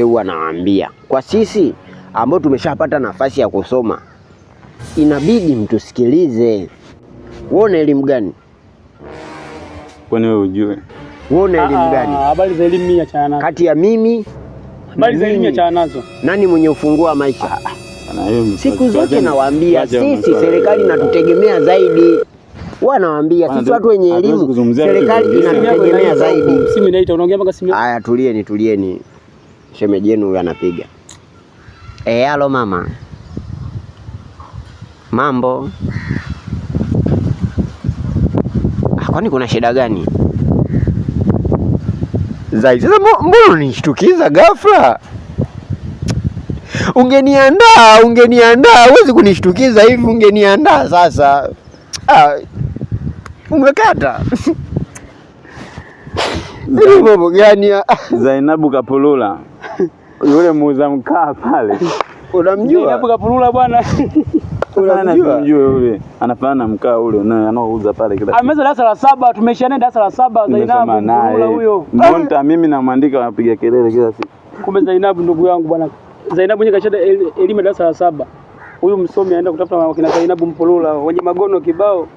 huwa nawaambia kwa sisi ambao tumeshapata nafasi ya kusoma inabidi mtusikilize. Wewe una elimu gani? Kwani wewe ujue? Wewe una elimu gani? Habari za elimu ya chana nazo. Kati ya mimi, habari za elimu ya chana nazo. Nani mwenye ufunguo wa maisha? Siku zote nawaambia sisi serikali inatutegemea zaidi. Wanawaambia sisi watu wenye elimu serikali inatutegemea zaidi. Simu inaita, unaongea mpaka simu. Haya, tulieni. Shemeji yenu huyu anapiga. Halo mama. Mambo. Kwani kuna shida gani? Zaidi sasa mbona unishtukiza ghafla? Ungeniandaa, huwezi kunishtukiza hivi, ungeniandaa sasa. Umekata. Ni mambo gani? Zainabu Kapulula. Yule muuza mkaa pale. Unamjua? Zainabu Kapulula bwana. Unamjua yule? Anafanana mkaa ule anaouza pale kila. Ameza darasa la 7, tumeshaenda darasa la 7 Zainabu Kapulula huyo. Monta mimi namwandika anapiga kelele kila siku. Kumbe Zainabu ndugu yangu bwana. Zainabu yeye kashada elimu darasa la 7. Huyu msomi aenda kutafuta wakina Zainabu Mpulula wenye magono kibao.